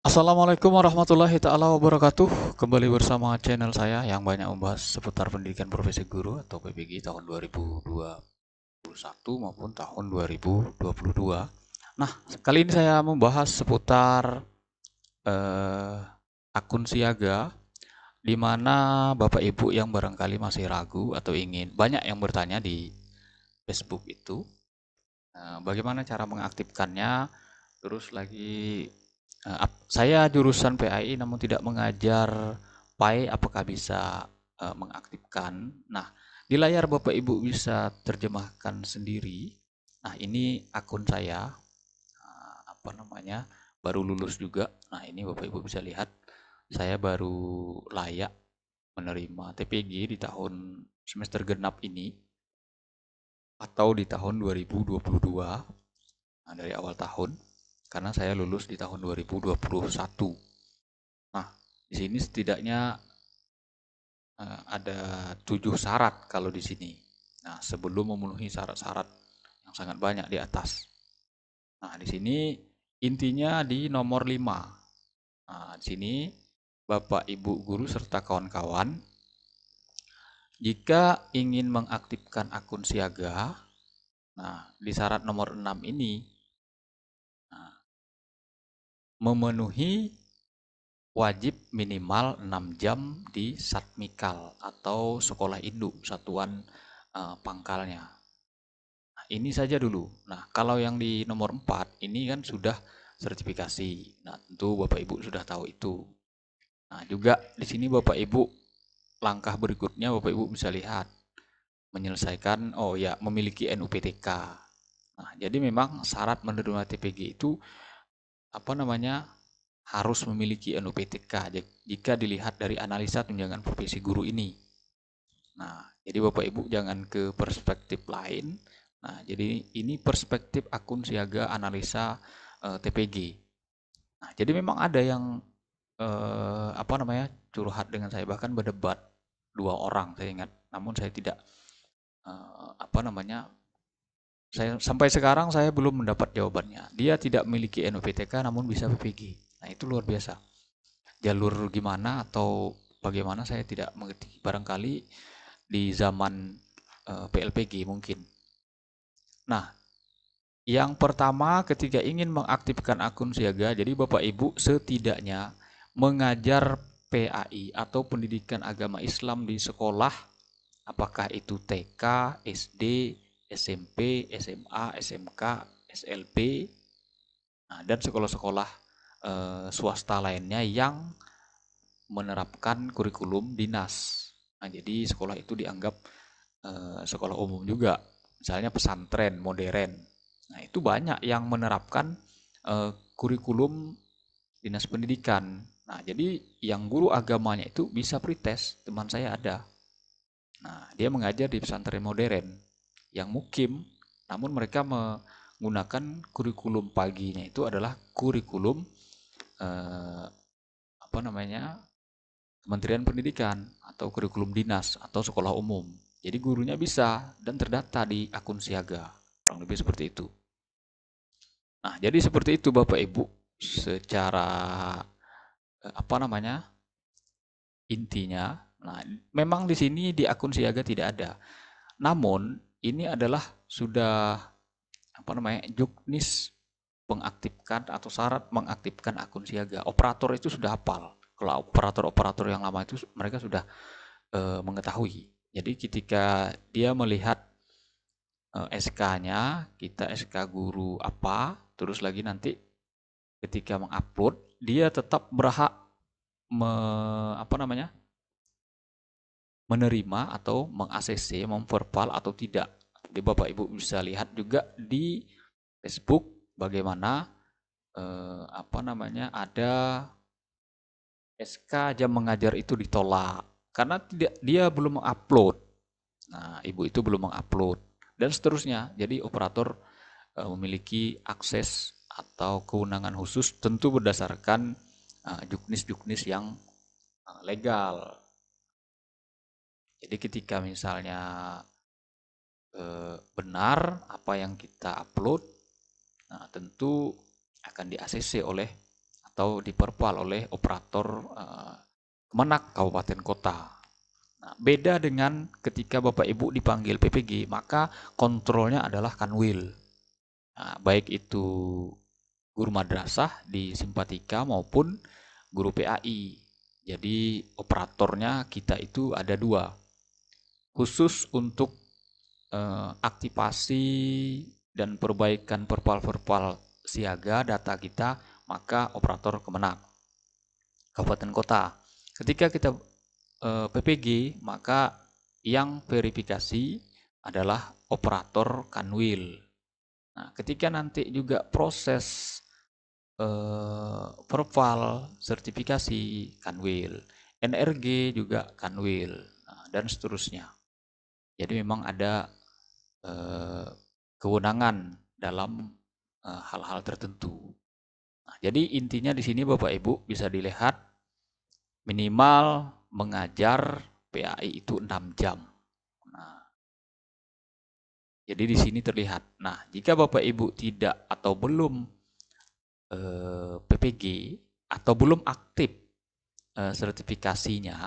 Assalamualaikum warahmatullahi taala wabarakatuh. Kembali bersama channel saya yang banyak membahas seputar pendidikan profesi guru atau PPG tahun 2021 maupun tahun 2022. Nah, kali ini saya membahas seputar eh, akun siaga, di mana Bapak Ibu yang barangkali masih ragu atau ingin banyak yang bertanya di Facebook itu, bagaimana cara mengaktifkannya. Terus lagi saya jurusan PAI namun tidak mengajar PAI, apakah bisa mengaktifkan? Nah, di layar Bapak Ibu bisa terjemahkan sendiri. Nah, ini akun saya, apa namanya, baru lulus juga. Nah, ini Bapak Ibu bisa lihat, saya baru layak menerima TPG di tahun semester genap ini atau di tahun 2022. Nah, dari awal tahun, karena saya lulus di tahun 2021. Nah, di sini setidaknya ada 7 syarat kalau di sini. Nah, sebelum memenuhi syarat-syarat yang sangat banyak di atas. Nah, di sini intinya di nomor 5. Nah, di sini Bapak, Ibu, guru serta kawan-kawan jika ingin mengaktifkan akun siaga, nah di syarat nomor 6 ini, nah, memenuhi wajib minimal 6 jam di Satmikal atau sekolah induk satuan pangkalnya. Nah, ini saja dulu. Nah, kalau yang di nomor 4 ini kan sudah sertifikasi. Nah, tentu Bapak Ibu sudah tahu itu. Nah, juga di sini Bapak Ibu, langkah berikutnya Bapak Ibu bisa lihat menyelesaikan, oh ya, memiliki NUPTK. Nah, jadi memang syarat menerima TPG itu apa namanya, harus memiliki NUPTK jika dilihat dari analisa tunjangan profesi guru ini. Nah, jadi Bapak Ibu jangan ke perspektif lain. Nah, jadi ini perspektif akun siaga analisa TPG. Nah, jadi memang ada yang apa namanya, curhat dengan saya, bahkan berdebat dua orang saya ingat. Namun saya tidak apa namanya, saya sampai sekarang saya belum mendapat jawabannya. Dia tidak memiliki NUPTK namun bisa PPG. Nah, itu luar biasa. Jalur gimana atau bagaimana saya tidak mengerti. Barangkali di zaman PLPG mungkin. Nah, yang pertama ketika ingin mengaktifkan akun siaga, jadi Bapak Ibu setidaknya mengajar PAI atau pendidikan agama Islam di sekolah, apakah itu TK, SD, SMP, SMA, SMK, SLB, nah, dan sekolah-sekolah swasta lainnya yang menerapkan kurikulum dinas. Nah, jadi sekolah itu dianggap sekolah umum juga, misalnya pesantren modern. Nah, itu banyak yang menerapkan kurikulum dinas pendidikan. Nah, jadi yang guru agamanya itu bisa pretest, teman saya ada. Nah, dia mengajar di pesantren modern yang mukim, namun mereka menggunakan kurikulum paginya itu adalah kurikulum eh, apa namanya, Kementerian Pendidikan atau kurikulum dinas atau sekolah umum. Jadi gurunya bisa dan terdata di akun siaga. Kurang lebih seperti itu. Nah, jadi seperti itu Bapak Ibu secara apa namanya? Intinya. Nah, memang di sini di akun siaga tidak ada. Namun ini adalah sudah apa namanya? Juknis mengaktifkan atau syarat mengaktifkan akun siaga. Operator itu sudah hafal. Kalau operator-operator yang lama itu mereka sudah mengetahui. Jadi ketika dia melihat SK-nya, kita SK guru apa, terus lagi nanti ketika mengupload, dia tetap berhak apa namanya, menerima atau meng-ACC, memverbal atau tidak. Jadi Bapak Ibu bisa lihat juga di Facebook bagaimana apa namanya, ada SK jam mengajar itu ditolak karena tidak, dia belum mengupload. Nah, ibu itu belum mengupload dan seterusnya. Jadi operator memiliki akses atau kewenangan khusus tentu berdasarkan juknis-juknis yang legal. Jadi ketika misalnya benar apa yang kita upload, nah tentu akan di ACC oleh atau diperpal oleh operator Kemenak Kabupaten Kota. Nah, beda dengan ketika Bapak Ibu dipanggil PPG, maka kontrolnya adalah Kanwil. Nah, baik itu guru madrasah di Simpatika maupun guru PAI. Jadi operatornya kita itu ada dua. Khusus untuk aktivasi dan perbaikan perpal-perpal siaga data kita, maka operator Kemenak Kabupaten Kota. Ketika kita PPG, maka yang verifikasi adalah operator Kanwil. Nah, ketika nanti juga proses perpal sertifikasi Kanwil, NRG juga Kanwil, dan seterusnya. Jadi memang ada kewenangan dalam hal-hal tertentu. Nah, jadi intinya di sini Bapak Ibu bisa dilihat minimal mengajar PAI itu 6 jam. Nah, jadi di sini terlihat. Nah, jika Bapak Ibu tidak atau belum PPG atau belum aktif sertifikasinya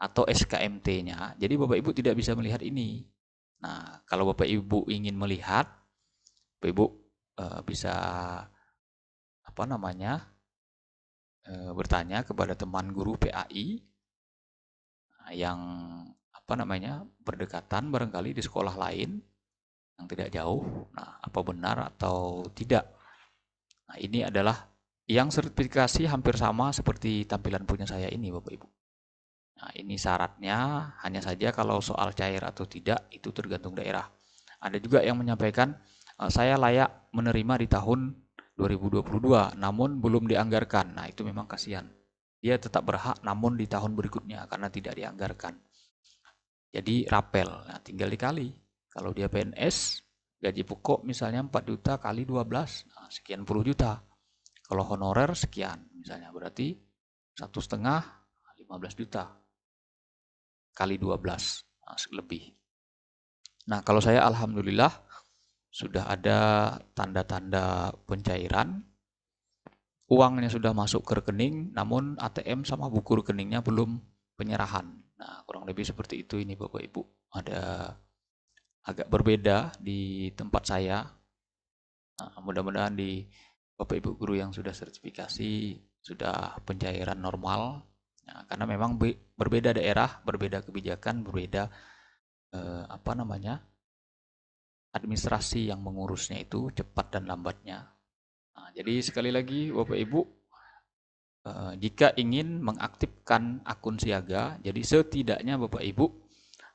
atau SKMT-nya, jadi Bapak Ibu tidak bisa melihat ini. Nah, kalau Bapak Ibu ingin melihat, Bapak Ibu bisa bertanya kepada teman guru PAI yang berdekatan barangkali di sekolah lain yang tidak jauh. Nah, apa benar atau tidak? Nah, ini adalah yang sertifikasi hampir sama seperti tampilan punya saya ini, Bapak Ibu. Nah, ini syaratnya, hanya saja kalau soal cair atau tidak itu tergantung daerah. Ada juga yang menyampaikan saya layak menerima di tahun 2022 namun belum dianggarkan. Nah, itu memang kasihan. Dia tetap berhak namun di tahun berikutnya karena tidak dianggarkan. Jadi rapel, nah, tinggal dikali. Kalau dia PNS, gaji pokok misalnya 4 juta kali 12, nah, sekian puluh juta. Kalau honorer sekian, misalnya berarti 1,5, 15 juta kali 12, nah, lebih. Nah, kalau saya alhamdulillah sudah ada tanda-tanda pencairan, uangnya sudah masuk ke rekening, namun ATM sama buku rekeningnya belum penyerahan. Nah, kurang lebih seperti itu ini Bapak Ibu. Ada agak berbeda di tempat saya. Nah, mudah-mudahan di Bapak Ibu guru yang sudah sertifikasi sudah pencairan normal. Nah, karena memang berbeda daerah, berbeda kebijakan, berbeda administrasi yang mengurusnya itu cepat dan lambatnya. Nah, jadi sekali lagi Bapak Ibu, jika ingin mengaktifkan akun siaga, jadi setidaknya Bapak Ibu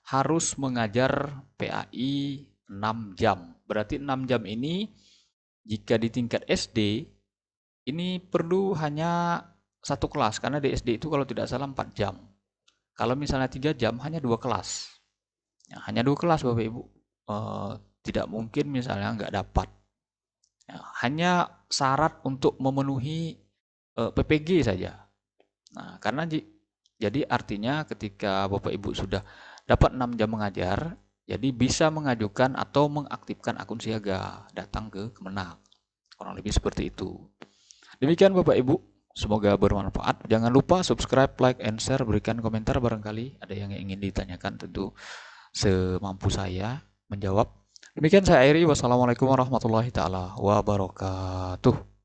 harus mengajar PAI 6 jam. Berarti 6 jam ini jika di tingkat SD ini perlu hanya satu kelas, karena di SD itu kalau tidak salah 4 jam. Kalau misalnya 3 jam hanya 2 kelas. Ya, hanya 2 kelas Bapak Ibu. Tidak mungkin misalnya nggak dapat. Ya, hanya syarat untuk memenuhi PPG saja. Nah, karena jadi artinya ketika Bapak Ibu sudah dapat 6 jam mengajar, jadi bisa mengajukan atau mengaktifkan akun siaga, datang ke Kemenak. Kurang lebih seperti itu. Demikian Bapak Ibu, semoga bermanfaat. Jangan lupa subscribe, like, and share, berikan komentar barangkali ada yang ingin ditanyakan, tentu semampu saya menjawab. Demikian saya akhiri. Wassalamualaikum warahmatullahi taala wabarakatuh.